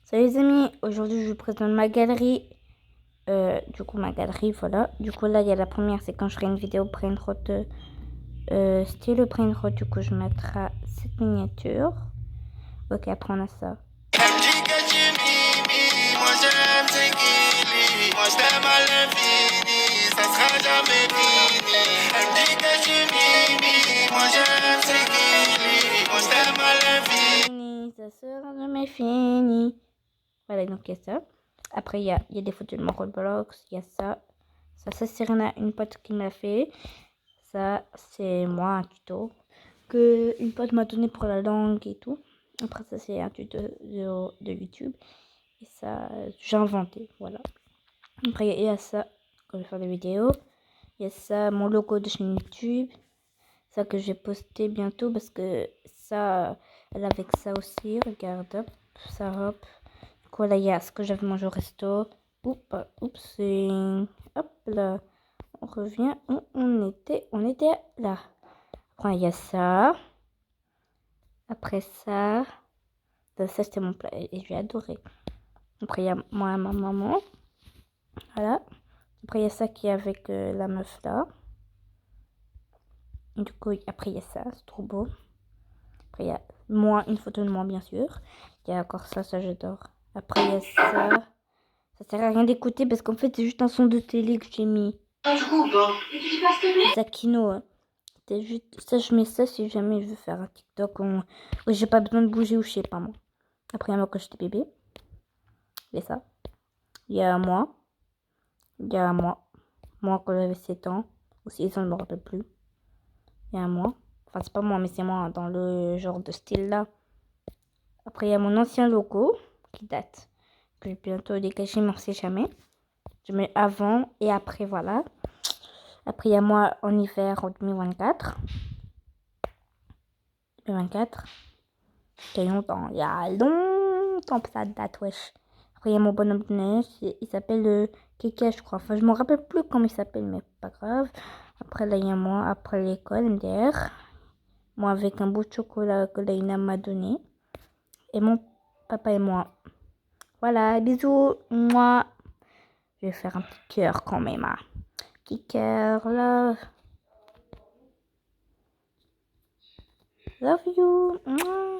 Salut les amis, aujourd'hui je vous présente ma galerie. Ma galerie, voilà. Du coup, là, il y a la première, c'est quand je ferai une vidéo brainrot style brainrot. Du coup, je mettrai cette miniature. Ok, après on a ça. Fini, ça sera jamais fini. Voilà, donc il y a ça. Après, il y a des photos de mon Roblox. Il y a ça. Ça c'est Serena, une pote qui m'a fait. Ça, c'est moi, un tuto que une pote m'a donné pour la langue et tout. Après, ça, c'est un tuto de YouTube. Et ça, j'ai inventé, voilà. Après, il y a ça, quand je vais faire des vidéos. Il y a ça, mon logo de chaîne YouTube. Ça que je vais poster bientôt parce que ça, elle avec ça aussi. Regarde, hop, ça, hop. Voilà, il y a ce que j'avais mangé au resto. Oups, et hop là. On revient où on était là. Après, il y a ça. Après ça. Ça, c'était mon plat et j'ai adoré. Après, il y a moi et ma maman. Voilà. Après, il y a ça qui est avec la meuf là. Du coup, après, il y a ça. C'est trop beau. Après, il y a moi, une photo de moi, bien sûr. Il y a encore ça, ça j'adore. Après, il y a ça. Ça sert à rien d'écouter parce qu'en fait, c'est juste un son de télé que j'ai mis. Ah, du coup, bon. Et puis tu passes que Zakino. Hein. C'est juste ça, je mets ça si jamais je veux faire un TikTok où j'ai pas besoin de bouger ou je sais pas moi. Après, il y a moi quand j'étais bébé. Il y a ça. Il y a moi. Il y a moi. Moi quand j'avais 7 ans. Ou 6 ans, je me rappelle plus. Il y a moi. Enfin, c'est pas moi, mais c'est moi dans le genre de style là. Après, il y a mon ancien logo qui date. Que je vais bientôt dégager, mais on sait jamais. Je mets avant et après, voilà. Après, il y a moi en hiver en 2024. 2024. Il y a longtemps. Il y a longtemps que ça date, wesh. Après, il y a mon bonhomme de neige. Il s'appelle Keke, je crois. Enfin, je me rappelle plus comment il s'appelle, mais pas grave. Après, là, il y a moi. Après l'école, MDR. Moi, avec un bout de chocolat que Laina m'a donné. Et mon papa et moi. Voilà, bisous. Moi, je vais faire un petit cœur quand même. Hein. Petit cœur, love. Love you. Mouah.